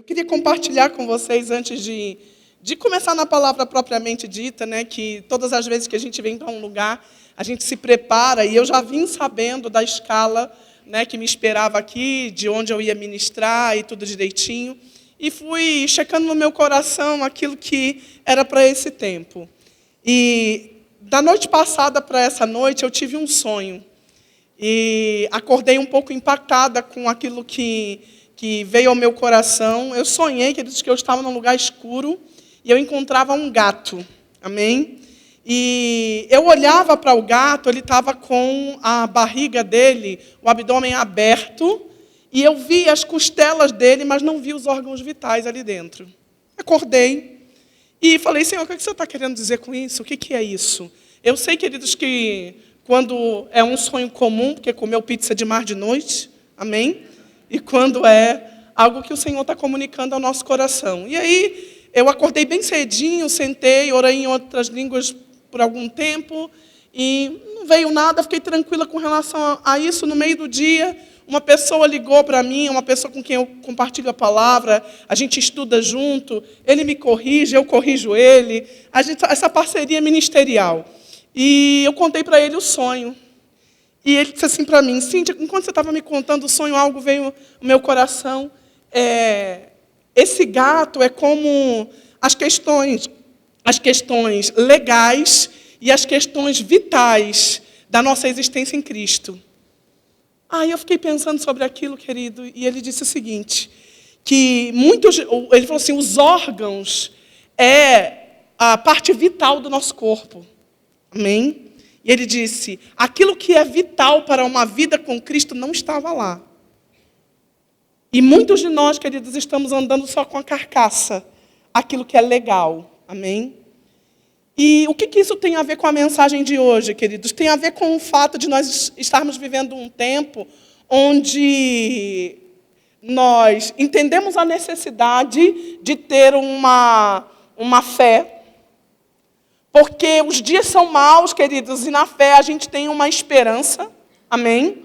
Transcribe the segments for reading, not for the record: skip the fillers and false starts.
Eu queria compartilhar com vocês, antes de começar na palavra propriamente dita, né, que todas as vezes que a gente vem para um lugar, a gente se prepara, e eu já vim sabendo da escala, né, que me esperava aqui, de onde eu ia ministrar e tudo direitinho, e fui checando no meu coração aquilo que era para esse tempo. E da noite passada para essa noite, eu tive um sonho, e acordei um pouco impactada com aquilo que veio ao meu coração. Eu sonhei, queridos, que eu estava num lugar escuro e eu encontrava um gato, amém? E eu olhava para o gato, ele estava com a barriga dele, o abdômen aberto, e eu vi as costelas dele, mas não vi os órgãos vitais ali dentro. Acordei e falei, Senhor, o que você está querendo dizer com isso? O que é isso? Eu sei, queridos, que quando é um sonho comum, porque comeu pizza de mar de noite, amém? E quando é algo que o Senhor está comunicando ao nosso coração. E aí, eu acordei bem cedinho, sentei, orei em outras línguas por algum tempo, e não veio nada, fiquei tranquila com relação a isso. No meio do dia, uma pessoa ligou para mim, uma pessoa com quem eu compartilho a palavra, a gente estuda junto, ele me corrige, eu corrijo ele, essa parceria ministerial. E eu contei para ele o sonho. E ele disse assim para mim, Cíntia, enquanto você estava me contando o sonho, algo veio no meu coração. Esse gato é como as questões legais e as questões vitais da nossa existência em Cristo. Aí eu fiquei pensando sobre aquilo, querido, e ele disse o seguinte, que ele falou assim, os órgãos é a parte vital do nosso corpo. Amém? E ele disse, aquilo que é vital para uma vida com Cristo não estava lá. E muitos de nós, queridos, estamos andando só com a carcaça, aquilo que é legal. Amém? E o que isso tem a ver com a mensagem de hoje, queridos? Tem a ver com o fato de nós estarmos vivendo um tempo onde nós entendemos a necessidade de ter uma fé. Porque os dias são maus, queridos, e na fé a gente tem uma esperança. Amém?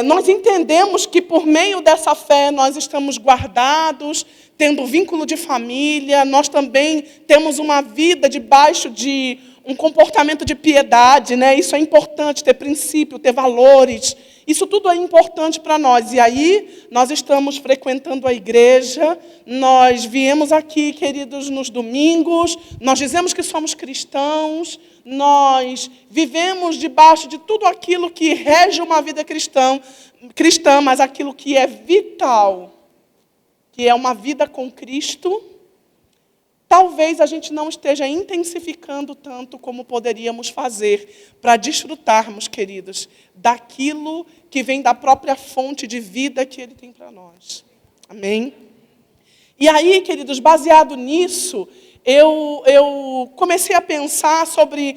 Nós entendemos que por meio dessa fé nós estamos guardados, tendo vínculo de família, nós também temos uma vida debaixo de um comportamento de piedade, né? Isso é importante, ter princípio, ter valores. Isso tudo é importante para nós. E aí, nós estamos frequentando a igreja, nós viemos aqui, queridos, nos domingos, nós dizemos que somos cristãos, nós vivemos debaixo de tudo aquilo que rege uma vida cristã, mas aquilo que é vital, que é uma vida com Cristo, talvez a gente não esteja intensificando tanto como poderíamos fazer para desfrutarmos, queridos, daquilo que vem da própria fonte de vida que Ele tem para nós. Amém? E aí, queridos, baseado nisso, eu comecei a pensar sobre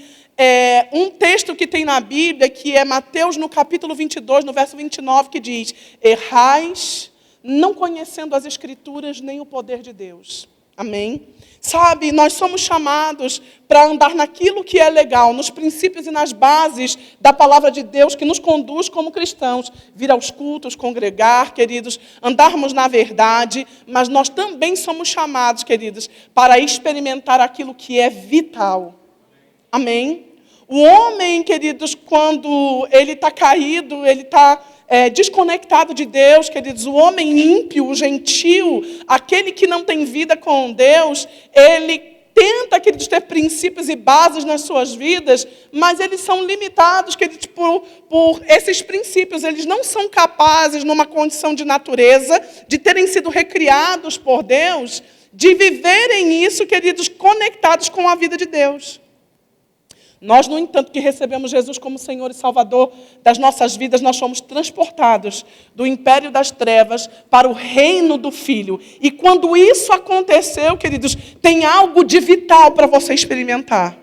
um texto que tem na Bíblia, que é Mateus, no capítulo 22, no verso 29, que diz, errais, não conhecendo as Escrituras nem o poder de Deus. Amém? Sabe, nós somos chamados para andar naquilo que é legal, nos princípios e nas bases da palavra de Deus que nos conduz como cristãos. Vir aos cultos, congregar, queridos, andarmos na verdade, mas nós também somos chamados, queridos, para experimentar aquilo que é vital. Amém? O homem, queridos, quando ele está caído, ele está desconectado de Deus, queridos, o homem ímpio, o gentil, aquele que não tem vida com Deus, ele tenta, queridos, ter princípios e bases nas suas vidas, mas eles são limitados, queridos, por esses princípios. Eles não são capazes, numa condição de natureza, de terem sido recriados por Deus, de viverem isso, queridos, conectados com a vida de Deus. Nós, no entanto, que recebemos Jesus como Senhor e Salvador das nossas vidas, nós fomos transportados do império das trevas para o reino do Filho. E quando isso aconteceu, queridos, tem algo de vital para você experimentar,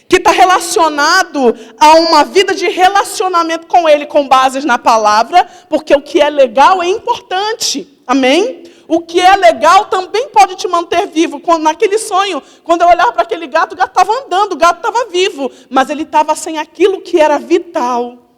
que está relacionado a uma vida de relacionamento com Ele, com bases na palavra, porque o que é legal é importante. Amém? O que é legal também pode te manter vivo. Naquele sonho, quando eu olhava para aquele gato, o gato estava andando, o gato estava vivo, mas ele estava sem aquilo que era vital.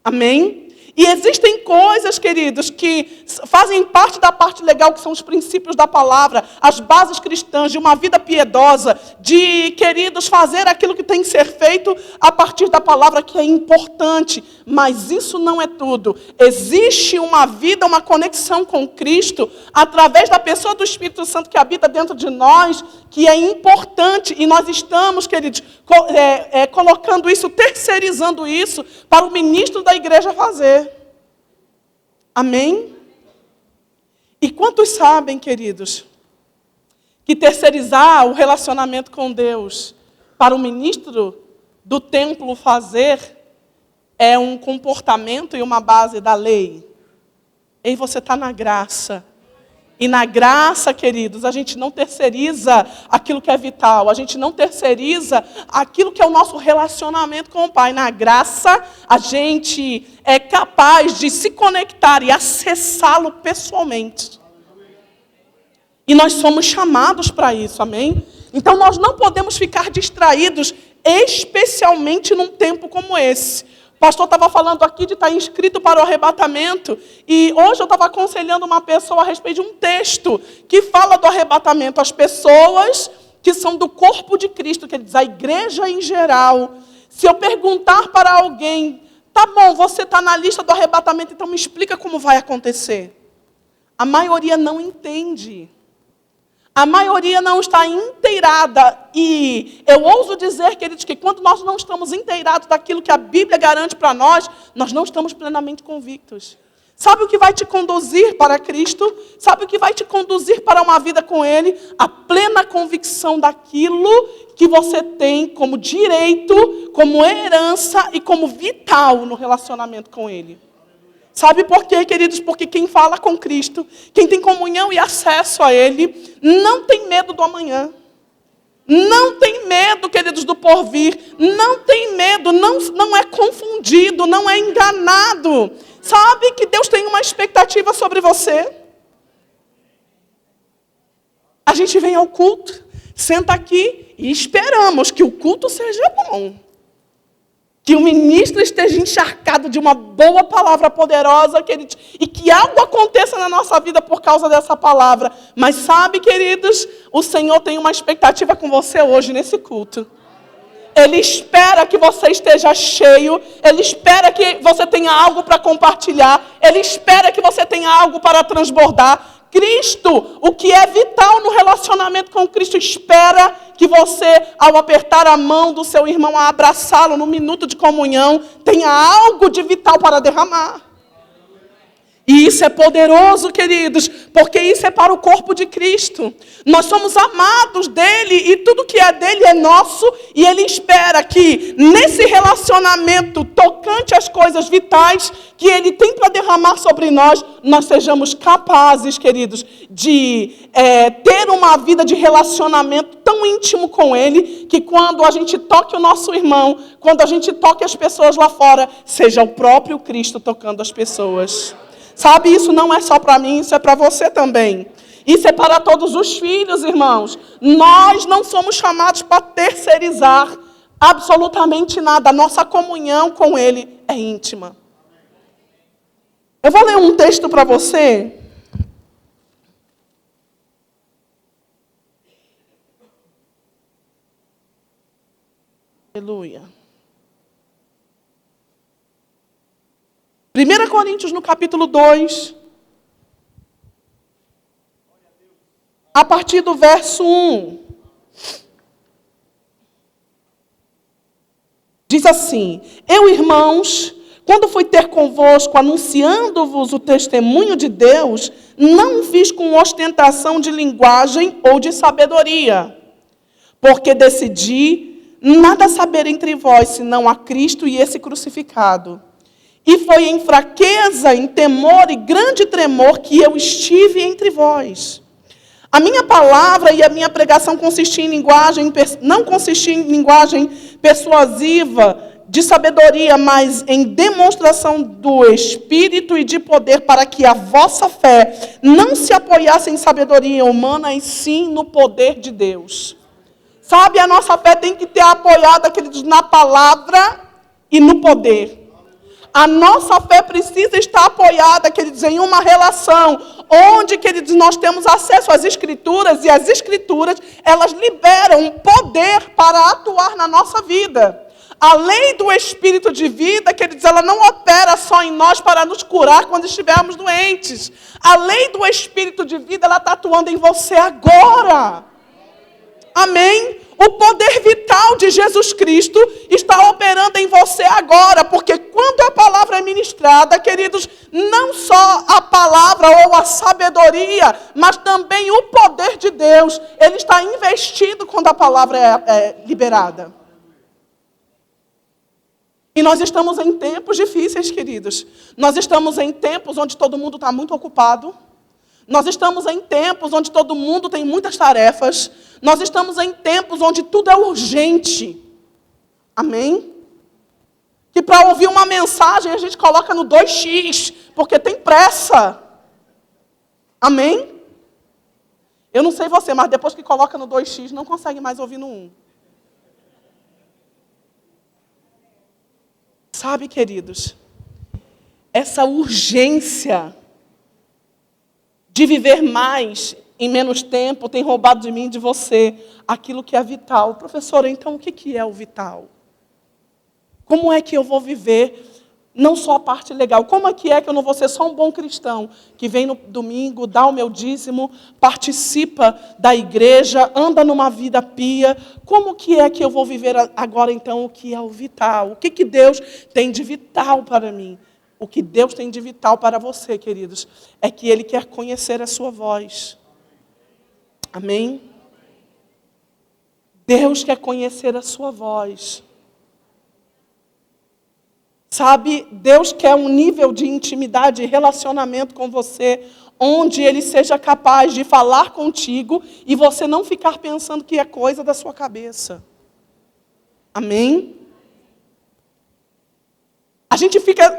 Amém? E existem coisas, queridos, que fazem parte da parte legal, que são os princípios da palavra, as bases cristãs de uma vida piedosa, de, queridos, fazer aquilo que tem que ser feito a partir da palavra, que é importante. Mas isso não é tudo. Existe uma vida, uma conexão com Cristo, através da pessoa do Espírito Santo que habita dentro de nós, que é importante. E nós estamos, queridos, colocando isso, terceirizando isso, para o ministro da igreja fazer. Amém? E quantos sabem, queridos, que terceirizar o relacionamento com Deus para o ministro do templo fazer é um comportamento e uma base da lei? E você está na graça. E na graça, queridos, a gente não terceiriza aquilo que é vital. A gente não terceiriza aquilo que é o nosso relacionamento com o Pai. Na graça, a gente é capaz de se conectar e acessá-lo pessoalmente. E nós somos chamados para isso, amém? Então, nós não podemos ficar distraídos, especialmente num tempo como esse. O pastor estava falando aqui de estar inscrito para o arrebatamento, e hoje eu estava aconselhando uma pessoa a respeito de um texto que fala do arrebatamento. As pessoas que são do corpo de Cristo, quer dizer, a igreja em geral. Se eu perguntar para alguém, tá bom, você está na lista do arrebatamento, então me explica como vai acontecer. A maioria não entende. A maioria não está inteirada, e eu ouso dizer, queridos, que quando nós não estamos inteirados daquilo que a Bíblia garante para nós não estamos plenamente convictos. Sabe o que vai te conduzir para Cristo? Sabe o que vai te conduzir para uma vida com Ele? A plena convicção daquilo que você tem como direito, como herança e como vital no relacionamento com Ele. Sabe por quê, queridos? Porque quem fala com Cristo, quem tem comunhão e acesso a Ele, não tem medo do amanhã. Não tem medo, queridos, do porvir. Não tem medo, não é confundido, não é enganado. Sabe que Deus tem uma expectativa sobre você? A gente vem ao culto, senta aqui e esperamos que o culto seja bom. Que o ministro esteja encharcado de uma boa palavra poderosa, queridos, e que algo aconteça na nossa vida por causa dessa palavra. Mas sabe, queridos, o Senhor tem uma expectativa com você hoje nesse culto. Ele espera que você esteja cheio, Ele espera que você tenha algo para compartilhar, Ele espera que você tenha algo para transbordar. Cristo, o que é vital no relacionamento com Cristo, espera que você, ao apertar a mão do seu irmão, a abraçá-lo no minuto de comunhão, tenha algo de vital para derramar. E isso é poderoso, queridos, porque isso é para o corpo de Cristo. Nós somos amados dele e tudo que é dele é nosso. E ele espera que nesse relacionamento tocante às coisas vitais que ele tem para derramar sobre nós, nós sejamos capazes, queridos, de ter uma vida de relacionamento tão íntimo com ele, que quando a gente toque o nosso irmão, quando a gente toque as pessoas lá fora, seja o próprio Cristo tocando as pessoas. Sabe, isso não é só para mim, isso é para você também. Isso é para todos os filhos, irmãos. Nós não somos chamados para terceirizar absolutamente nada. A nossa comunhão com Ele é íntima. Eu vou ler um texto para você. Aleluia. 1 Coríntios, no capítulo 2, a partir do verso 1, diz assim: Eu, irmãos, quando fui ter convosco, anunciando-vos o testemunho de Deus, não fiz com ostentação de linguagem ou de sabedoria, porque decidi nada saber entre vós, senão a Cristo e esse crucificado. E foi em fraqueza, em temor e grande tremor que eu estive entre vós. A minha palavra e a minha pregação não consistia em linguagem persuasiva de sabedoria, mas em demonstração do Espírito e de poder, para que a vossa fé não se apoiasse em sabedoria humana, e sim no poder de Deus. Sabe, a nossa fé tem que ter apoiada, queridos, na palavra e no poder. A nossa fé precisa estar apoiada, queridos, em uma relação onde, queridos, nós temos acesso às Escrituras, e as Escrituras, elas liberam um poder para atuar na nossa vida. A lei do Espírito de vida, queridos, ela não opera só em nós para nos curar quando estivermos doentes. A lei do Espírito de vida, ela está atuando em você agora. Amém? O poder vital de Jesus Cristo está operando em você agora, porque quando a palavra é ministrada, queridos, não só a palavra ou a sabedoria, mas também o poder de Deus, ele está investido quando a palavra é liberada. E nós estamos em tempos difíceis, queridos. Nós estamos em tempos onde todo mundo está muito ocupado. Nós estamos em tempos onde todo mundo tem muitas tarefas. Nós estamos em tempos onde tudo é urgente. Amém? Que para ouvir uma mensagem a gente coloca no 2x, porque tem pressa. Amém? Eu não sei você, mas depois que coloca no 2x, não consegue mais ouvir no 1. Sabe, queridos, essa urgência de viver mais em menos tempo tem roubado de mim e de você aquilo que é vital. Professora, então o que é o vital? Como é que eu vou viver não só a parte legal? Como é que eu não vou ser só um bom cristão que vem no domingo, dá o meu dízimo, participa da igreja, anda numa vida pia? Como que é que eu vou viver agora então o que é o vital? O que Deus tem de vital para mim? O que Deus tem de vital para você, queridos, é que Ele quer conhecer a sua voz. Amém? Deus quer conhecer a sua voz. Sabe, Deus quer um nível de intimidade e relacionamento com você, onde Ele seja capaz de falar contigo e você não ficar pensando que é coisa da sua cabeça. Amém? A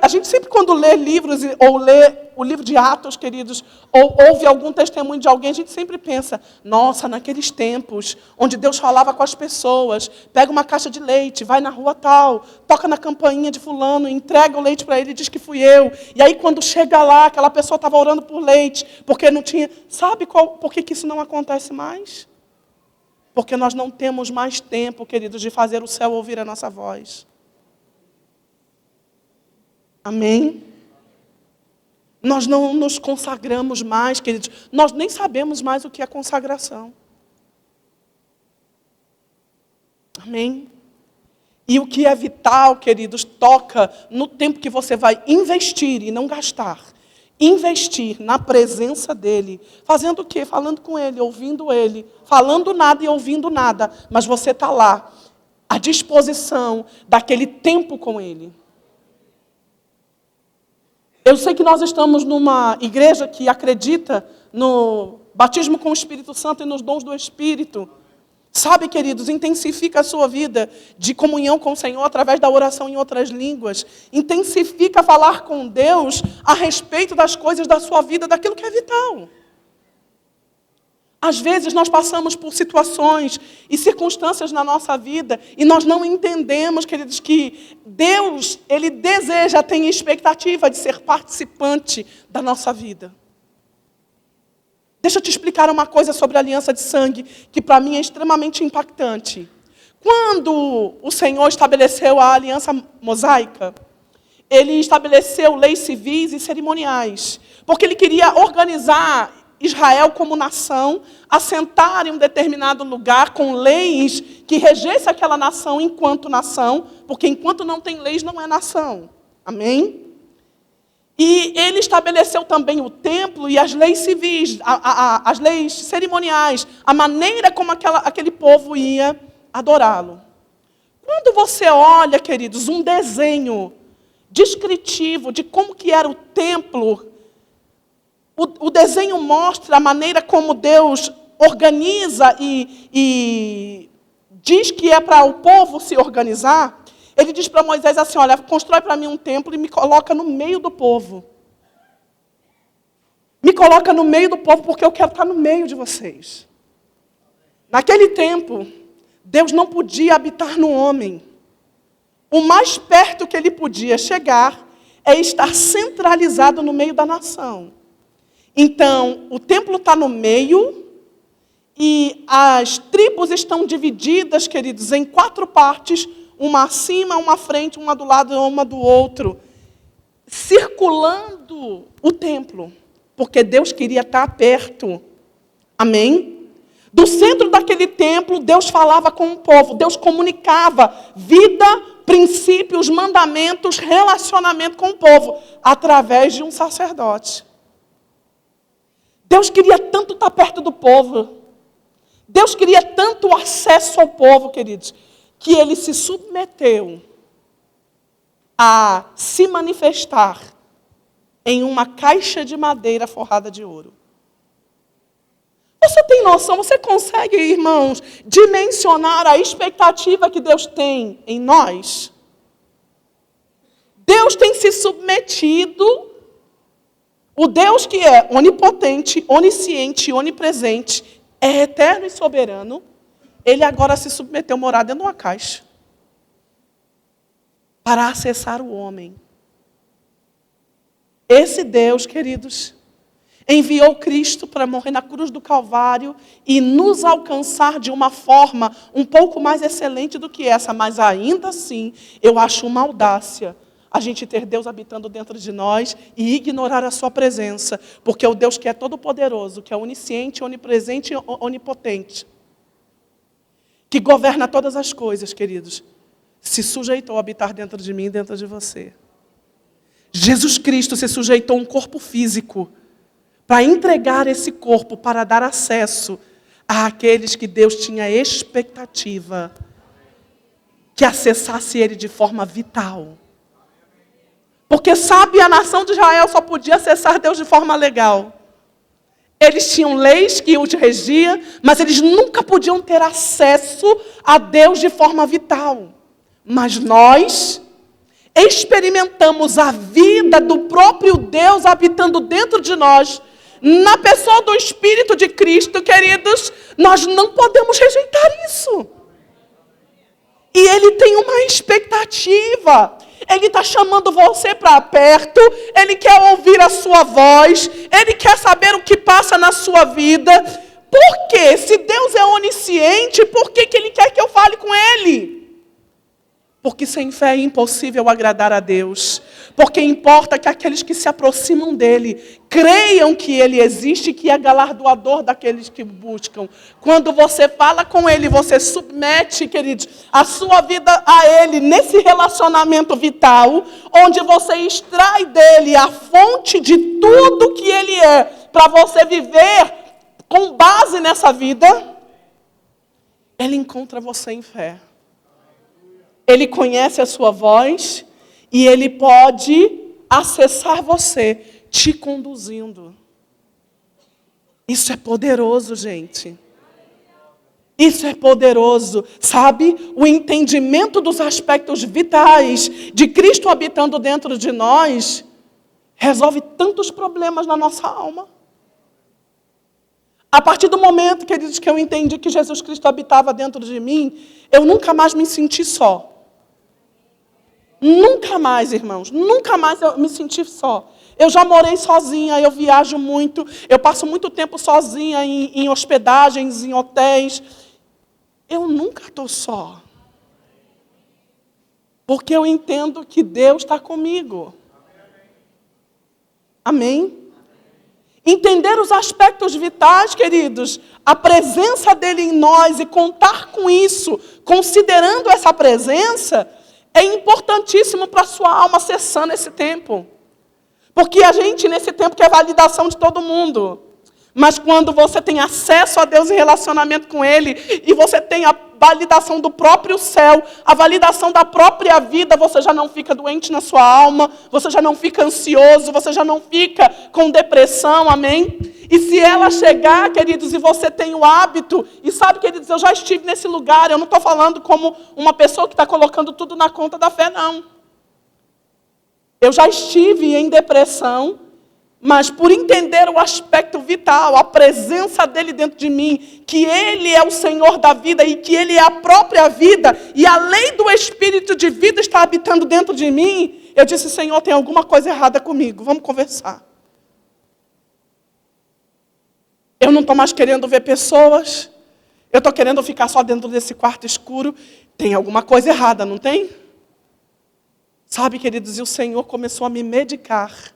gente sempre quando lê livros, ou lê o livro de Atos, queridos, ou ouve algum testemunho de alguém, a gente sempre pensa, nossa, naqueles tempos, onde Deus falava com as pessoas, pega uma caixa de leite, vai na rua tal, toca na campainha de fulano, entrega o leite para ele e diz que fui eu. E aí quando chega lá, aquela pessoa estava orando por leite, porque não tinha... Sabe por que isso não acontece mais? Porque nós não temos mais tempo, queridos, de fazer o céu ouvir a nossa voz. Amém? Nós não nos consagramos mais, queridos. Nós nem sabemos mais o que é consagração. Amém? E o que é vital, queridos, toca no tempo que você vai investir e não gastar. Investir na presença dEle. Fazendo o quê? Falando com Ele, ouvindo Ele. Falando nada e ouvindo nada. Mas você está lá, à disposição daquele tempo com Ele. Eu sei que nós estamos numa igreja que acredita no batismo com o Espírito Santo e nos dons do Espírito. Sabe, queridos, intensifica a sua vida de comunhão com o Senhor através da oração em outras línguas. Intensifica falar com Deus a respeito das coisas da sua vida, daquilo que é vital. Às vezes nós passamos por situações e circunstâncias na nossa vida e nós não entendemos, queridos, que Deus, Ele deseja, tem expectativa de ser participante da nossa vida. Deixa eu te explicar uma coisa sobre a aliança de sangue, que para mim é extremamente impactante. Quando o Senhor estabeleceu a aliança mosaica, Ele estabeleceu leis civis e cerimoniais, porque Ele queria organizar Israel como nação, assentar em um determinado lugar com leis que regessem aquela nação enquanto nação, porque enquanto não tem leis não é nação. Amém? E ele estabeleceu também o templo e as leis civis, as leis cerimoniais, a maneira como aquele povo ia adorá-lo. Quando você olha, queridos, um desenho descritivo de como que era o templo, o desenho mostra a maneira como Deus organiza e diz que é para o povo se organizar. Ele diz para Moisés assim, olha, constrói para mim um templo e me coloca no meio do povo. Me coloca no meio do povo porque eu quero estar no meio de vocês. Naquele tempo, Deus não podia habitar no homem. O mais perto que ele podia chegar é estar centralizado no meio da nação. Então, o templo está no meio e as tribos estão divididas, queridos, em 4 partes, uma acima, uma à frente, uma do lado e uma do outro, circulando o templo, porque Deus queria estar perto. Amém? Do centro daquele templo, Deus falava com o povo, Deus comunicava vida, princípios, mandamentos, relacionamento com o povo, através de um sacerdote. Deus queria tanto estar perto do povo, Deus queria tanto acesso ao povo, queridos, que Ele se submeteu a se manifestar em uma caixa de madeira forrada de ouro. Você tem noção, você consegue, irmãos, dimensionar a expectativa que Deus tem em nós? Deus tem se submetido, o Deus que é onipotente, onisciente, onipresente, é eterno e soberano, Ele agora se submeteu a morar dentro de uma caixa para acessar o homem. Esse Deus, queridos, enviou Cristo para morrer na cruz do Calvário e nos alcançar de uma forma um pouco mais excelente do que essa, mas ainda assim, eu acho uma audácia a gente ter Deus habitando dentro de nós e ignorar a sua presença, porque o Deus que é todo-poderoso, que é onisciente, onipresente e onipotente, que governa todas as coisas, queridos, se sujeitou a habitar dentro de mim e dentro de você. Jesus Cristo se sujeitou a um corpo físico para entregar esse corpo, para dar acesso àqueles que Deus tinha expectativa que acessasse Ele de forma vital. Porque, sabe, a nação de Israel só podia acessar Deus de forma legal. Eles tinham leis que os regiam, mas eles nunca podiam ter acesso a Deus de forma vital. Mas nós experimentamos a vida do próprio Deus habitando dentro de nós, na pessoa do Espírito de Cristo, queridos, nós não podemos rejeitar isso. E Ele tem uma expectativa. Ele está chamando você para perto, Ele quer ouvir a sua voz, Ele quer saber o que passa na sua vida. Por quê? Se Deus é onisciente, por que Ele quer que eu fale com Ele? Porque sem fé é impossível agradar a Deus. Porque importa que aqueles que se aproximam dEle creiam que Ele existe e que é galardoador daqueles que o buscam. Quando você fala com Ele, você submete, queridos, a sua vida a Ele nesse relacionamento vital, onde você extrai dEle a fonte de tudo que Ele é, para você viver com base nessa vida, Ele encontra você em fé. Ele conhece a sua voz e Ele pode acessar você, te conduzindo. Isso é poderoso, gente. Isso é poderoso. Sabe, o entendimento dos aspectos vitais de Cristo habitando dentro de nós resolve tantos problemas na nossa alma. A partir do momento, queridos, que eu entendi que Jesus Cristo habitava dentro de mim, eu nunca mais me senti só. Nunca mais, irmãos, nunca mais eu me senti só. Eu já morei sozinha, eu viajo muito, eu passo muito tempo sozinha em hospedagens, em hotéis. Eu nunca estou só. Porque eu entendo que Deus está comigo. Amém? Entender os aspectos vitais, queridos, a presença dEle em nós e contar com isso, considerando essa presença, é importantíssimo para a sua alma acessando esse tempo. Porque a gente, nesse tempo, quer validação de todo mundo. Mas quando você tem acesso a Deus em relacionamento com Ele, e você tem a validação do próprio céu, a validação da própria vida, você já não fica doente na sua alma, você já não fica ansioso, você já não fica com depressão, amém? E se ela chegar, queridos, e você tem o hábito, e sabe, queridos, eu já estive nesse lugar, eu não estou falando como uma pessoa que está colocando tudo na conta da fé, não. Eu já estive em depressão, mas por entender o aspecto vital, a presença dEle dentro de mim, que Ele é o Senhor da vida e que Ele é a própria vida, e a lei do Espírito de vida está habitando dentro de mim, eu disse, Senhor, tem alguma coisa errada comigo, vamos conversar. Eu não estou mais querendo ver pessoas, eu estou querendo ficar só dentro desse quarto escuro. Tem alguma coisa errada, não tem? Sabe, queridos, e o Senhor começou a me medicar.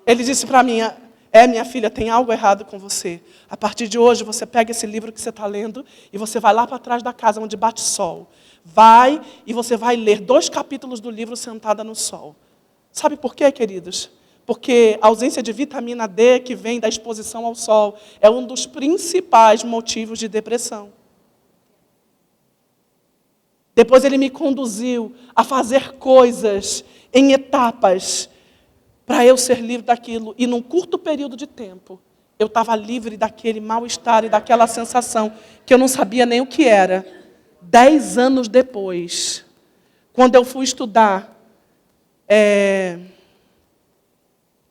Ele disse para mim, minha filha, tem algo errado com você. A partir de hoje, você pega esse livro que você está lendo e você vai lá para trás da casa onde bate sol. Vai e você vai ler 2 capítulos do livro sentada no sol. Sabe por quê, queridos? Porque a ausência de vitamina D que vem da exposição ao sol é um dos principais motivos de depressão. Depois ele me conduziu a fazer coisas em etapas para eu ser livre daquilo. E num curto período de tempo, eu estava livre daquele mal-estar e daquela sensação que eu não sabia nem o que era. 10 anos depois, quando eu fui estudar...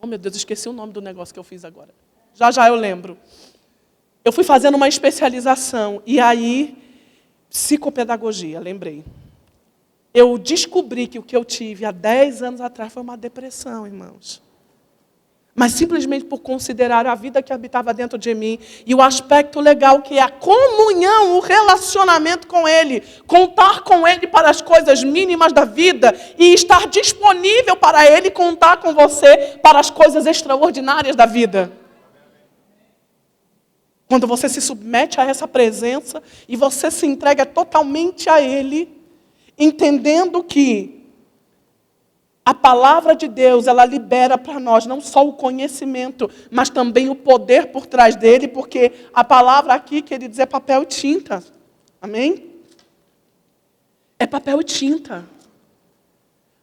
Oh, meu Deus, esqueci o nome do negócio que eu fiz agora. Já eu lembro. Eu fui fazendo uma especialização. E aí, psicopedagogia, lembrei. Eu descobri que o que eu tive há 10 anos atrás foi uma depressão, irmãos. Mas simplesmente por considerar a vida que habitava dentro de mim e o aspecto legal que é a comunhão, o relacionamento com Ele, contar com Ele para as coisas mínimas da vida e estar disponível para Ele contar com você para as coisas extraordinárias da vida. Quando você se submete a essa presença e você se entrega totalmente a Ele, entendendo que a palavra de Deus, ela libera para nós não só o conhecimento, mas também o poder por trás dele, porque a palavra aqui, queridos, é papel e tinta. Amém? É papel e tinta.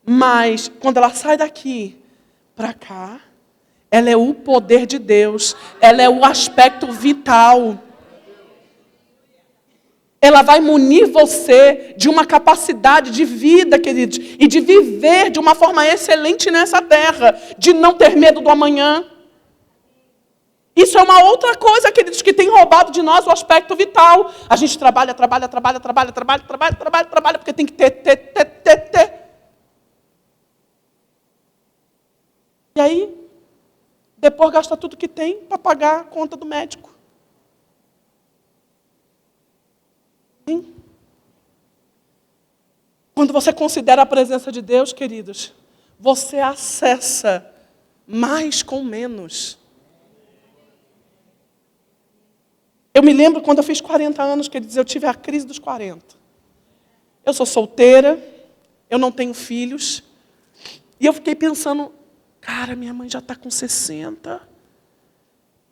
Mas, quando ela sai daqui para cá, ela é o poder de Deus, ela é o aspecto vital. Ela vai munir você de uma capacidade de vida, queridos, e de viver de uma forma excelente nessa terra, de não ter medo do amanhã. Isso é uma outra coisa, queridos, que tem roubado de nós o aspecto vital. A gente trabalha, porque tem que ter. E aí, depois gasta tudo que tem para pagar a conta do médico. Sim. Quando você considera a presença de Deus, queridos, você acessa mais com menos. Eu me lembro quando eu fiz 40 anos, queridos, eu tive a crise dos 40. Eu sou solteira, eu não tenho filhos, e eu fiquei pensando, cara, minha mãe já está com 60,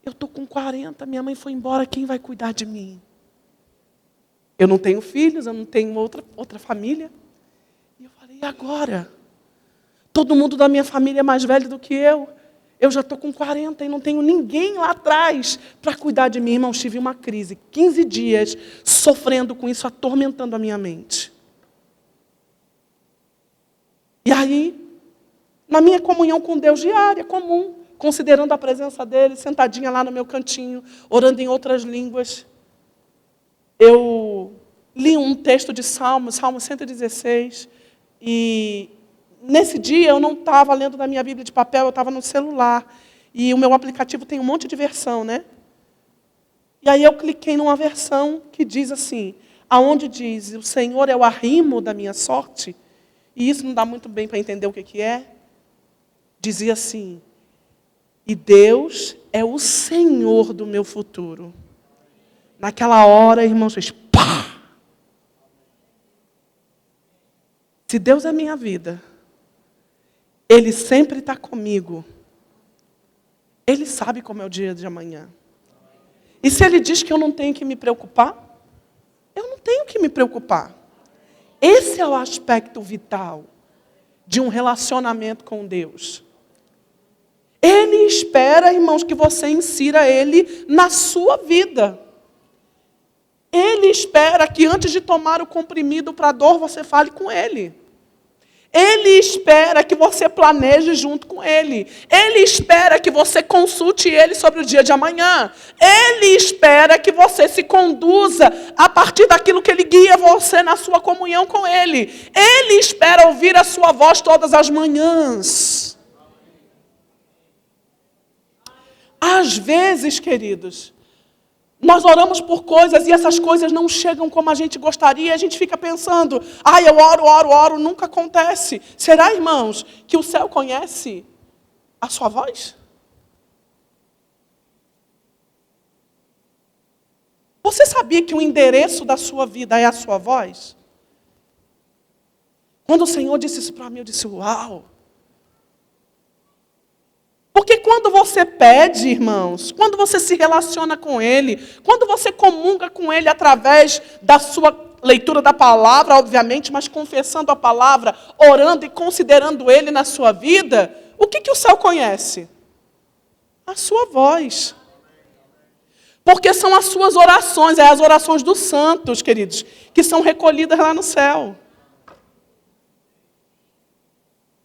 eu estou com 40, minha mãe foi embora, quem vai cuidar de mim? Eu não tenho filhos, eu não tenho outra família. E eu falei, e agora? Todo mundo da minha família é mais velho do que eu. Eu já estou com 40 e não tenho ninguém lá atrás para cuidar de mim. Irmãos, tive uma crise, 15 dias, sofrendo com isso, atormentando a minha mente. E aí, na minha comunhão com Deus diária, comum, considerando a presença dele, sentadinha lá no meu cantinho, orando em outras línguas, eu li um texto de Salmo 116, e nesse dia eu não estava lendo na minha Bíblia de papel, eu estava no celular, e o meu aplicativo tem um monte de versão, né? E aí eu cliquei numa versão que diz assim, aonde diz, o Senhor é o arrimo da minha sorte, e isso não dá muito bem para entender o que é, dizia assim, e Deus é o Senhor do meu futuro. Naquela hora, irmãos, fez pá! Se Deus é minha vida, Ele sempre está comigo. Ele sabe como é o dia de amanhã. E se Ele diz que eu não tenho que me preocupar, eu não tenho que me preocupar. Esse é o aspecto vital de um relacionamento com Deus. Ele espera, irmãos, que você insira Ele na sua vida. Ele espera que antes de tomar o comprimido para a dor, você fale com Ele. Ele espera que você planeje junto com Ele. Ele espera que você consulte Ele sobre o dia de amanhã. Ele espera que você se conduza a partir daquilo que Ele guia você na sua comunhão com Ele. Ele espera ouvir a sua voz todas as manhãs. Às vezes, queridos, nós oramos por coisas e essas coisas não chegam como a gente gostaria. A gente fica pensando, eu oro, nunca acontece. Será, irmãos, que o céu conhece a sua voz? Você sabia que o endereço da sua vida é a sua voz? Quando o Senhor disse isso para mim, eu disse, uau! Porque quando você pede, irmãos, quando você se relaciona com Ele, quando você comunga com Ele através da sua leitura da palavra, obviamente, mas confessando a palavra, orando e considerando Ele na sua vida, o que o céu conhece? A sua voz. Porque são as suas orações, as orações dos santos, queridos, que são recolhidas lá no céu.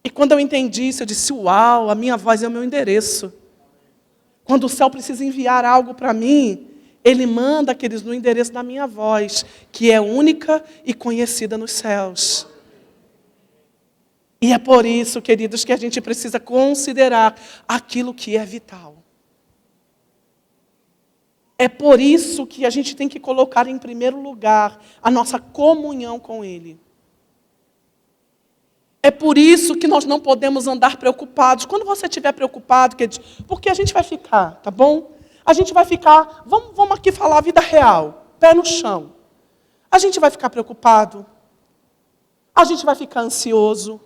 E quando eu entendi isso, eu disse, uau, a minha voz é o meu endereço. Quando o céu precisa enviar algo para mim, Ele manda, queridos, no endereço da minha voz, que é única e conhecida nos céus. E é por isso, queridos, que a gente precisa considerar aquilo que é vital. É por isso que a gente tem que colocar em primeiro lugar a nossa comunhão com Ele. É por isso que nós não podemos andar preocupados. Quando você estiver preocupado, porque a gente vai ficar, tá bom? A gente vai ficar, vamos aqui falar a vida real, pé no chão. A gente vai ficar preocupado. A gente vai ficar ansioso.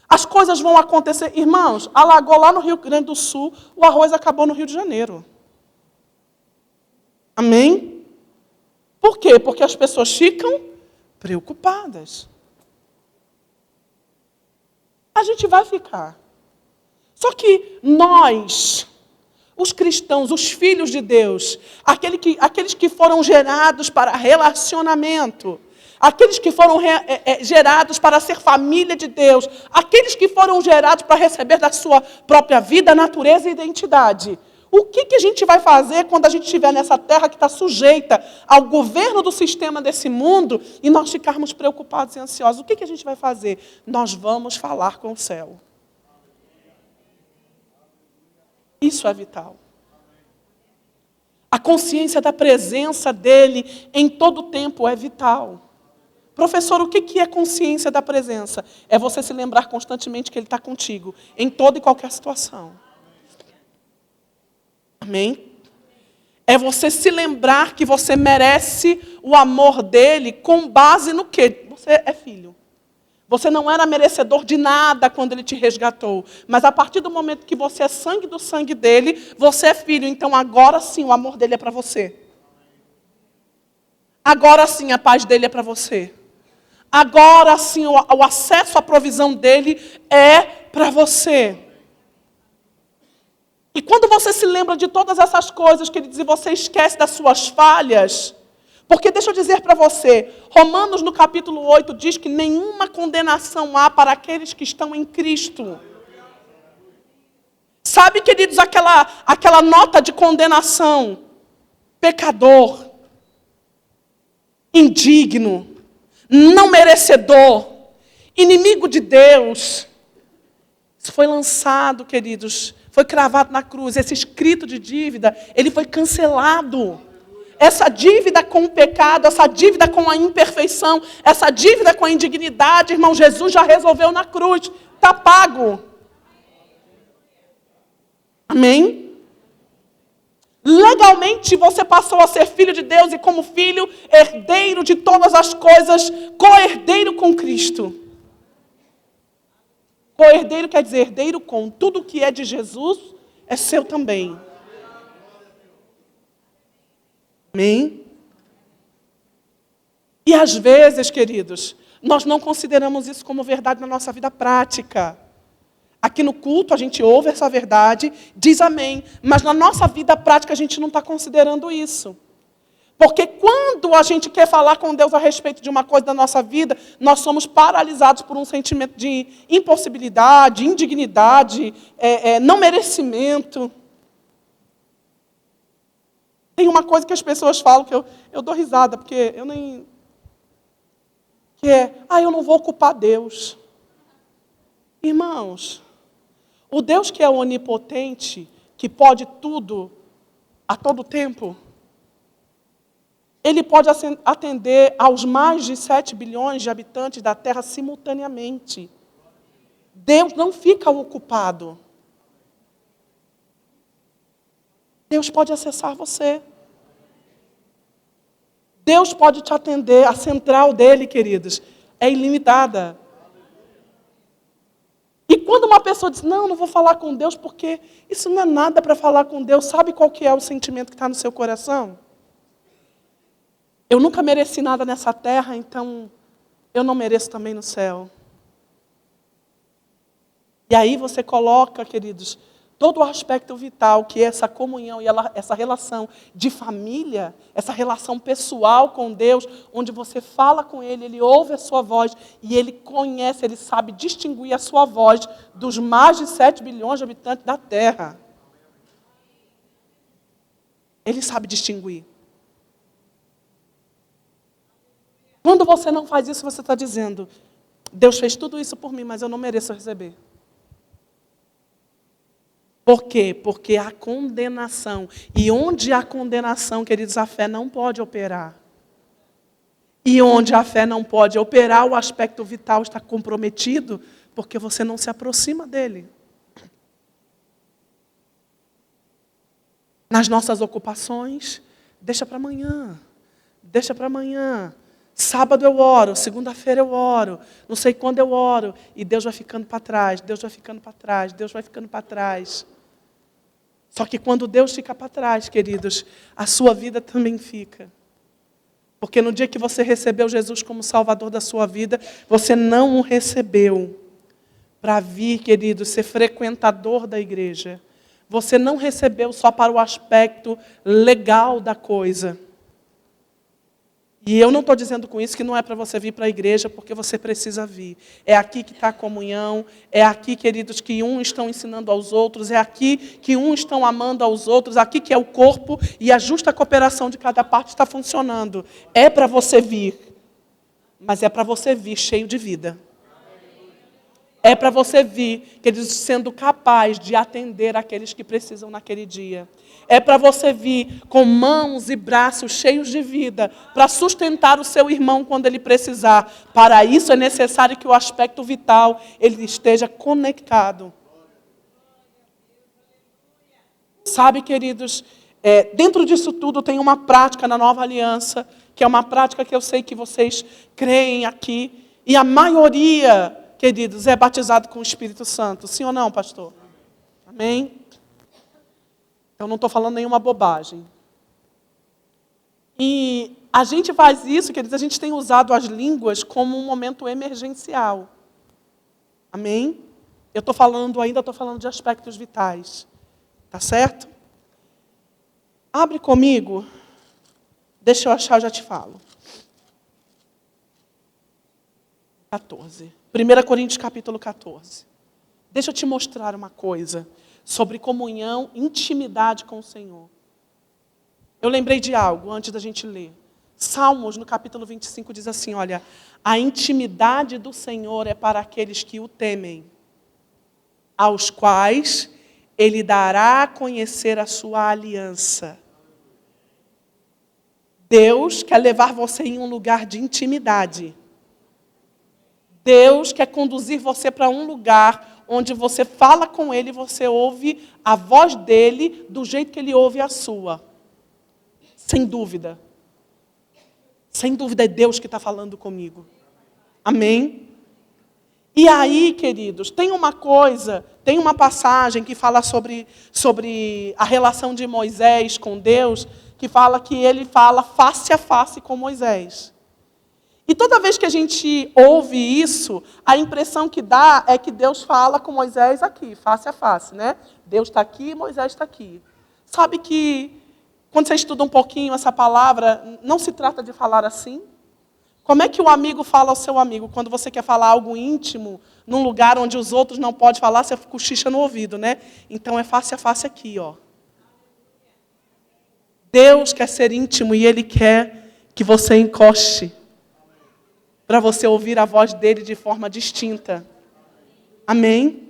As coisas vão acontecer. Irmãos, alagou lá no Rio Grande do Sul, o arroz acabou no Rio de Janeiro. Amém? Por quê? Porque as pessoas ficam preocupadas. A gente vai ficar. Só que nós, os cristãos, os filhos de Deus, aqueles que foram gerados para relacionamento, aqueles que foram gerados para ser família de Deus, aqueles que foram gerados para receber da sua própria vida, natureza e identidade. O que a gente vai fazer quando a gente estiver nessa terra que está sujeita ao governo do sistema desse mundo e nós ficarmos preocupados e ansiosos? O que a gente vai fazer? Nós vamos falar com o céu. Isso é vital. A consciência da presença dele em todo o tempo é vital. Professor, o que é consciência da presença? É você se lembrar constantemente que ele está contigo, em toda e qualquer situação. Amém? É você se lembrar que você merece o amor dele com base no quê? Você é filho. Você não era merecedor de nada quando ele te resgatou. Mas a partir do momento que você é sangue do sangue dele, você é filho. Então agora sim o amor dele é para você. Agora sim a paz dele é para você. Agora sim o acesso à provisão dele é para você. E quando você se lembra de todas essas coisas, queridos, e você esquece das suas falhas, porque deixa eu dizer para você, Romanos no capítulo 8 diz que nenhuma condenação há para aqueles que estão em Cristo. Sabe, queridos, aquela nota de condenação, pecador, indigno, não merecedor, inimigo de Deus, isso foi lançado, queridos, foi cravado na cruz. Esse escrito de dívida, ele foi cancelado. Essa dívida com o pecado, essa dívida com a imperfeição, essa dívida com a indignidade, irmão, Jesus já resolveu na cruz. Está pago. Amém? Legalmente você passou a ser filho de Deus e como filho, herdeiro de todas as coisas, co-herdeiro com Cristo. Co-herdeiro quer dizer herdeiro com tudo que é de Jesus, é seu também. Amém? E às vezes, queridos, nós não consideramos isso como verdade na nossa vida prática. Aqui no culto a gente ouve essa verdade, diz amém, mas na nossa vida prática a gente não está considerando isso. Porque quando a gente quer falar com Deus a respeito de uma coisa da nossa vida, nós somos paralisados por um sentimento de impossibilidade, indignidade, não merecimento. Tem uma coisa que as pessoas falam que eu dou risada, porque eu nem... Que eu não vou culpar Deus. Irmãos, o Deus que é onipotente, que pode tudo, a todo tempo, Ele pode atender aos mais de 7 bilhões de habitantes da Terra simultaneamente. Deus não fica ocupado. Deus pode acessar você. Deus pode te atender. A central dele, queridos, é ilimitada. E quando uma pessoa diz, não vou falar com Deus, porque isso não é nada para falar com Deus, sabe qual que é o sentimento que está no seu coração? Eu nunca mereci nada nessa terra, então eu não mereço também no céu. E aí você coloca, queridos, todo o aspecto vital, que é essa comunhão e essa relação de família, essa relação pessoal com Deus, onde você fala com Ele, Ele ouve a sua voz e Ele conhece, Ele sabe distinguir a sua voz dos mais de 7 bilhões de habitantes da Terra. Ele sabe distinguir. Quando você não faz isso, você está dizendo, Deus fez tudo isso por mim, mas eu não mereço receber. Por quê? Porque há condenação. E onde há condenação, queridos, a fé não pode operar. E onde a fé não pode operar, o aspecto vital está comprometido, porque você não se aproxima dele. Nas nossas ocupações, deixa para amanhã. Deixa para amanhã. Sábado eu oro, segunda-feira eu oro, não sei quando eu oro, e Deus vai ficando para trás, Deus vai ficando para trás, Deus vai ficando para trás. Só que quando Deus fica para trás, queridos, a sua vida também fica. Porque no dia que você recebeu Jesus como Salvador da sua vida, você não o recebeu para vir, queridos, ser frequentador da igreja. Você não recebeu só para o aspecto legal da coisa. E eu não estou dizendo com isso que não é para você vir para a igreja, porque você precisa vir. É aqui que está a comunhão, é aqui, queridos, que uns estão ensinando aos outros, é aqui que uns estão amando aos outros, aqui que é o corpo e a justa cooperação de cada parte está funcionando. É para você vir, mas é para você vir cheio de vida. É para você vir, queridos, sendo capaz de atender aqueles que precisam naquele dia. É para você vir com mãos e braços cheios de vida, para sustentar o seu irmão quando ele precisar. Para isso é necessário que o aspecto vital ele esteja conectado. Sabe, queridos, dentro disso tudo tem uma prática na Nova Aliança, que é uma prática que eu sei que vocês creem aqui, e a maioria, queridos, é batizado com o Espírito Santo. Sim ou não, pastor? Amém? Eu não estou falando nenhuma bobagem. E a gente faz isso, queridos, a gente tem usado as línguas como um momento emergencial. Amém? Eu ainda estou falando de aspectos vitais. Tá certo? Abre comigo. Deixa eu achar, eu já te falo. 14. 1 Coríntios capítulo 14. Deixa eu te mostrar uma coisa sobre comunhão, intimidade com o Senhor. Eu lembrei de algo antes da gente ler. Salmos, no capítulo 25, diz assim, olha, a intimidade do Senhor é para aqueles que o temem, aos quais Ele dará a conhecer a sua aliança. Deus quer levar você em um lugar de intimidade. Deus quer conduzir você para um lugar onde você fala com Ele, você ouve a voz dEle do jeito que Ele ouve a sua. Sem dúvida. Sem dúvida é Deus que está falando comigo. Amém? E aí, queridos, tem uma passagem que fala sobre a relação de Moisés com Deus, que fala que ele fala face a face com Moisés. E toda vez que a gente ouve isso, a impressão que dá é que Deus fala com Moisés aqui, face a face, né? Deus está aqui, Moisés está aqui. Sabe que Quando você estuda um pouquinho essa palavra, não se trata de falar assim. Como é que o amigo fala ao seu amigo? Quando você quer falar algo íntimo, num lugar onde os outros não podem falar, você cochicha no ouvido, né? Então é face a face aqui, ó. Deus quer ser íntimo e Ele quer que você encoste para você ouvir a voz dEle de forma distinta. Amém?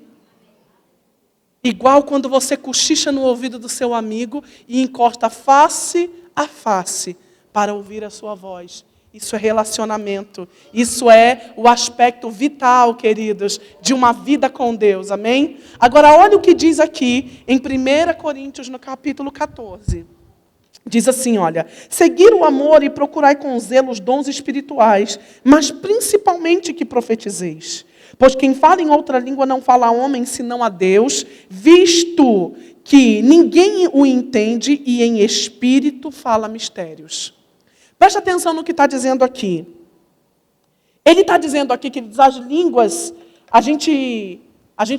Igual quando você cochicha no ouvido do seu amigo e encosta face a face para ouvir a sua voz. Isso é relacionamento. Isso é o aspecto vital, queridos, de uma vida com Deus. Amém? Agora, olha o que diz aqui em 1 Coríntios, no capítulo 14. Diz assim, olha, seguir o amor e procurai com zelo os dons espirituais, mas principalmente que profetizeis. Pois quem fala em outra língua não fala a homem, senão a Deus, visto que ninguém o entende e em espírito fala mistérios. Preste atenção no que está dizendo aqui. Ele está dizendo aqui que as línguas, a gente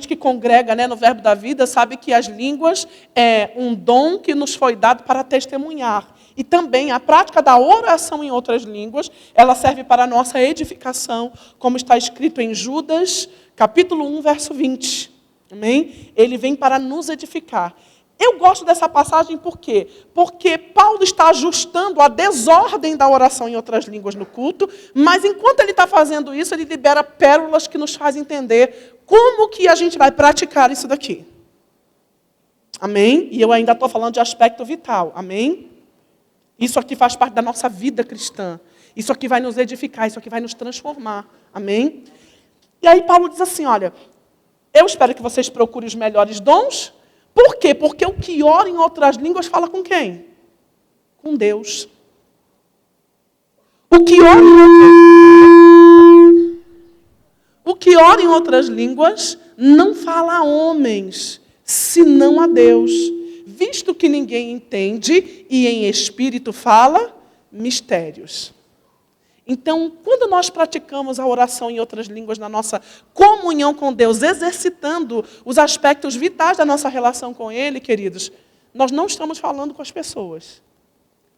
que congrega, né, no Verbo da Vida, sabe que as línguas é um dom que nos foi dado para testemunhar. E também a prática da oração em outras línguas, ela serve para a nossa edificação, como está escrito em Judas, capítulo 1, verso 20. Amém? Ele vem para nos edificar. Eu gosto dessa passagem por quê? Porque Paulo está ajustando a desordem da oração em outras línguas no culto, mas enquanto ele está fazendo isso, ele libera pérolas que nos fazem entender como que a gente vai praticar isso daqui. Amém? E eu ainda estou falando de aspecto vital. Amém? Isso aqui faz parte da nossa vida cristã. Isso aqui vai nos edificar, isso aqui vai nos transformar. Amém? E aí Paulo diz assim, olha, eu espero que vocês procurem os melhores dons. Por quê? Porque o que ora em outras línguas fala com quem? Com Deus. O que ora em outras línguas não fala a homens, senão a Deus. Visto que ninguém entende e em espírito fala mistérios. Então, quando nós praticamos a oração em outras línguas na nossa comunhão com Deus, exercitando os aspectos vitais da nossa relação com Ele, queridos, nós não estamos falando com as pessoas.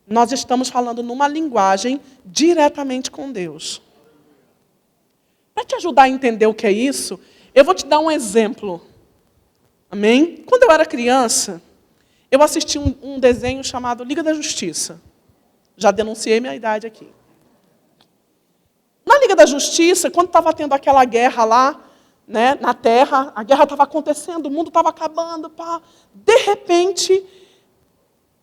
Nós estamos falando numa linguagem diretamente com Deus. Para te ajudar a entender o que é isso, eu vou te dar um exemplo. Amém? Quando eu era criança, eu assisti um desenho chamado Liga da Justiça. Já denunciei minha idade aqui. Na Liga da Justiça, quando estava tendo aquela guerra lá, né, na Terra, a guerra estava acontecendo, o mundo estava acabando, pá. De repente,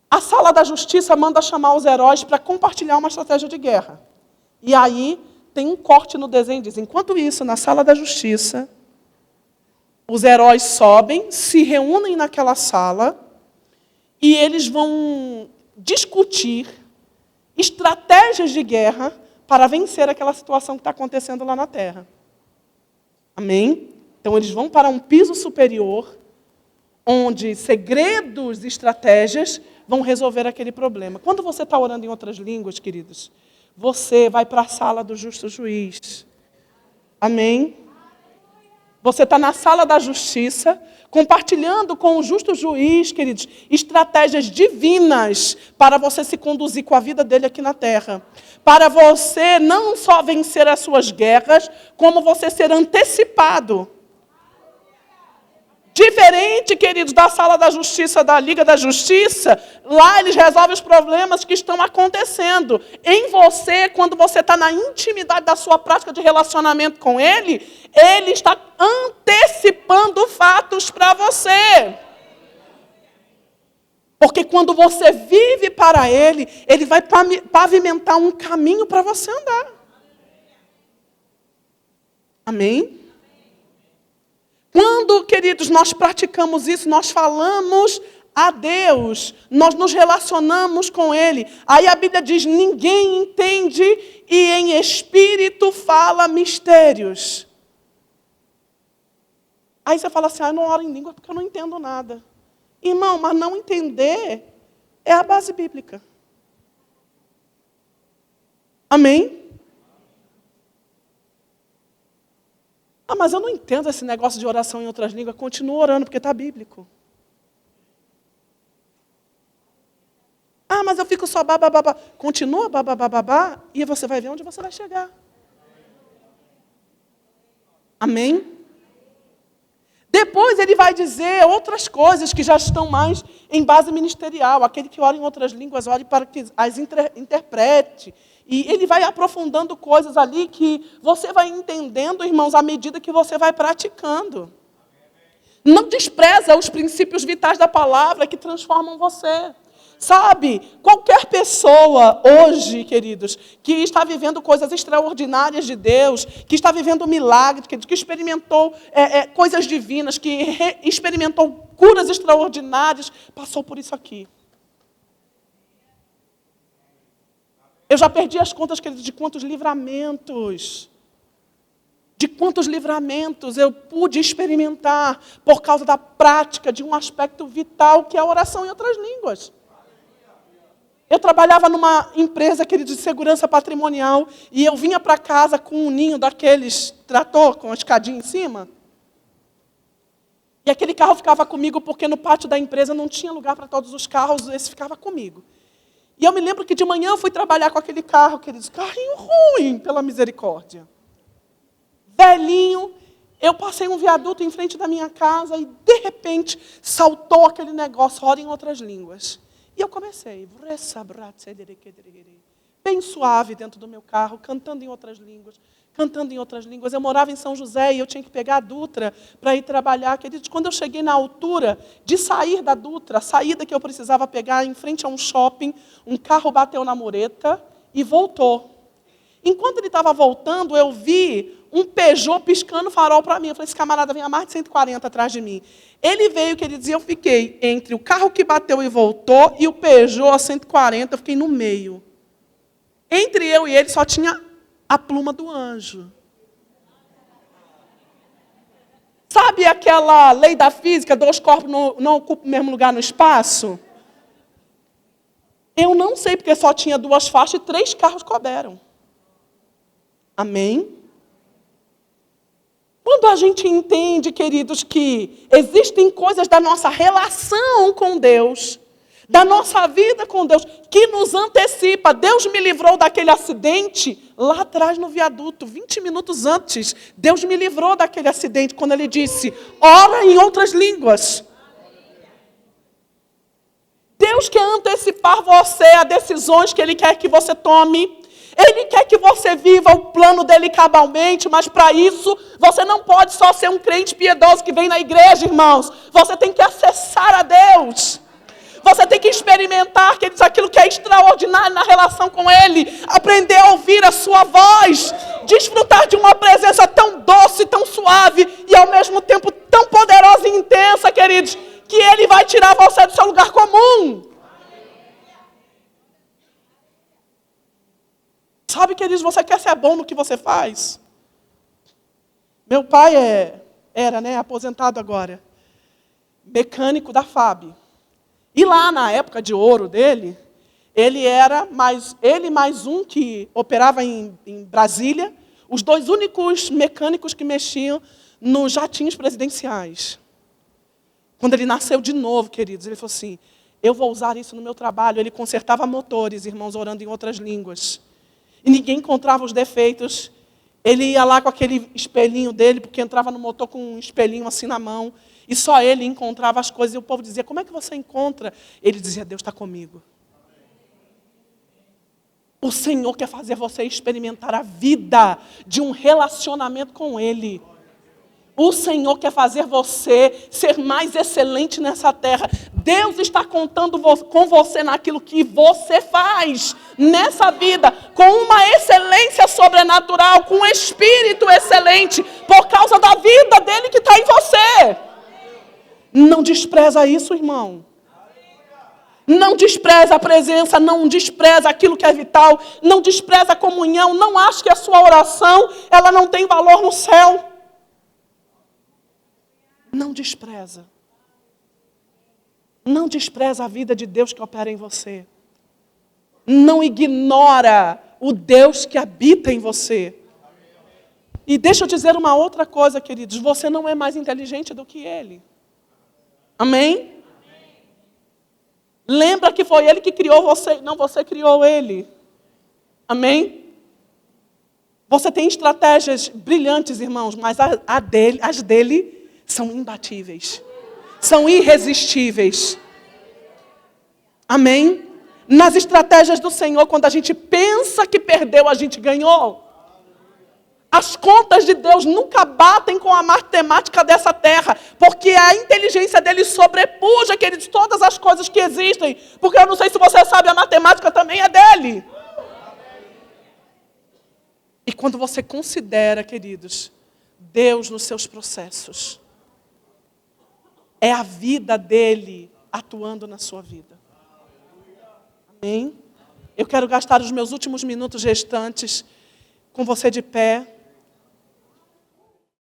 a Sala da Justiça manda chamar os heróis para compartilhar uma estratégia de guerra. E aí tem um corte no desenho e diz, enquanto isso, na Sala da Justiça, os heróis sobem, se reúnem naquela sala e eles vão discutir estratégias de guerra para vencer aquela situação que está acontecendo lá na Terra. Amém? Então, eles vão para um piso superior, onde segredos e estratégias vão resolver aquele problema. Quando você está orando em outras línguas, queridos, você vai para a sala do justo juiz. Amém? Você está na sala da justiça, compartilhando com o justo juiz, queridos, estratégias divinas para você se conduzir com a vida dele aqui na terra. Para você não só vencer as suas guerras, como você ser antecipado. Diferente, queridos, da sala da justiça, da Liga da Justiça, lá eles resolvem os problemas que estão acontecendo. Em você, quando você está na intimidade da sua prática de relacionamento com Ele está antecipando fatos para você. Porque quando você vive para Ele, Ele vai pavimentar um caminho para você andar. Amém? Quando, queridos, nós praticamos isso, nós falamos a Deus, nós nos relacionamos com Ele. Aí a Bíblia diz, ninguém entende e em espírito fala mistérios. Aí você fala assim, eu não oro em língua porque eu não entendo nada. Irmão, mas não entender é a base bíblica. Amém? Ah, mas eu não entendo esse negócio de oração em outras línguas. Continua orando, porque está bíblico. Ah, mas eu fico só babá. Continua babá, e você vai ver onde você vai chegar. Amém? Depois ele vai dizer outras coisas que já estão mais em base ministerial. Aquele que ora em outras línguas, ore para que as interprete. E ele vai aprofundando coisas ali que você vai entendendo, irmãos, à medida que você vai praticando. Não despreza os princípios vitais da palavra que transformam você. Sabe, qualquer pessoa hoje, queridos, que está vivendo coisas extraordinárias de Deus, que está vivendo milagres, que experimentou coisas divinas, que experimentou curas extraordinárias, passou por isso aqui. Eu já perdi as contas, queridos, de quantos livramentos eu pude experimentar por causa da prática de um aspecto vital que é a oração em outras línguas. Eu trabalhava numa empresa, queridos, de segurança patrimonial, e eu vinha para casa com um ninho daqueles trator com a escadinha em cima. E aquele carro ficava comigo porque no pátio da empresa não tinha lugar para todos os carros, esse ficava comigo. E eu me lembro que de manhã eu fui trabalhar com aquele carro, queridos, carrinho ruim, pela misericórdia. Velhinho, eu passei um viaduto em frente da minha casa e, de repente, saltou aquele negócio, ora em outras línguas. E eu comecei, bem suave dentro do meu carro, cantando em outras línguas. Eu morava em São José e eu tinha que pegar a Dutra para ir trabalhar. Queridos, quando eu cheguei na altura de sair da Dutra, a saída que eu precisava pegar em frente a um shopping, um carro bateu na mureta e voltou. Enquanto ele estava voltando, eu vi um Peugeot piscando farol para mim. Eu falei, esse camarada vem a mais de 140 atrás de mim. Ele veio, queridos, e eu fiquei entre o carro que bateu e voltou e o Peugeot a 140, eu fiquei no meio. Entre eu e ele só tinha a pluma do anjo. Sabe aquela lei da física, 2 corpos não ocupam o mesmo lugar no espaço? Eu não sei, porque só tinha 2 faixas e 3 carros couberam. Amém? Quando a gente entende, queridos, que existem coisas da nossa relação com Deus, da nossa vida com Deus, que nos antecipa. Deus me livrou daquele acidente lá atrás no viaduto, 20 minutos antes. Deus me livrou daquele acidente quando Ele disse, ora em outras línguas. Deus quer antecipar você a decisões que Ele quer que você tome. Ele quer que você viva o plano dele cabalmente, mas para isso, você não pode só ser um crente piedoso que vem na igreja, irmãos. Você tem que acessar a Deus. Você tem que experimentar, queridos, aquilo que é extraordinário na relação com Ele. Aprender a ouvir a sua voz. Desfrutar de uma presença tão doce, tão suave e ao mesmo tempo tão poderosa e intensa, queridos, que Ele vai tirar você do seu lugar comum. Sabe, queridos, você quer ser bom no que você faz? Meu pai era aposentado agora, mecânico da FAB. E lá, na época de ouro dele, ele mais um que operava em Brasília, os 2 únicos mecânicos que mexiam nos jatinhos presidenciais. Quando ele nasceu de novo, queridos, ele falou assim, eu vou usar isso no meu trabalho. Ele consertava motores, irmãos, orando em outras línguas. E ninguém encontrava os defeitos. Ele ia lá com aquele espelhinho dele, porque entrava no motor com um espelhinho assim na mão. E só ele encontrava as coisas. E o povo dizia, como é que você encontra? Ele dizia, Deus está comigo. O Senhor quer fazer você experimentar a vida de um relacionamento com Ele. O Senhor quer fazer você ser mais excelente nessa terra. Deus está contando com você naquilo que você faz nessa vida, com uma excelência sobrenatural, com um espírito excelente, por causa da vida dele que está em você. Não despreza isso, irmão. Não despreza a presença, não despreza aquilo que é vital, não despreza a comunhão, não ache que a sua oração ela não tem valor no céu. Não despreza. Não despreza a vida de Deus que opera em você. Não ignora o Deus que habita em você. E deixa eu dizer uma outra coisa, queridos. Você não é mais inteligente do que Ele. Amém? Lembra que foi Ele que criou você, não você criou Ele. Amém? Você tem estratégias brilhantes, irmãos, mas as dele são imbatíveis. São irresistíveis. Amém? Nas estratégias do Senhor, quando a gente pensa que perdeu, a gente ganhou. As contas de Deus nunca batem com a matemática dessa terra, porque a inteligência dele sobrepuja, queridos, todas as coisas que existem. Porque eu não sei se você sabe, a matemática também é dele. E quando você considera, queridos, Deus nos seus processos, é a vida dele atuando na sua vida. Amém? Eu quero gastar os meus últimos minutos restantes com você de pé.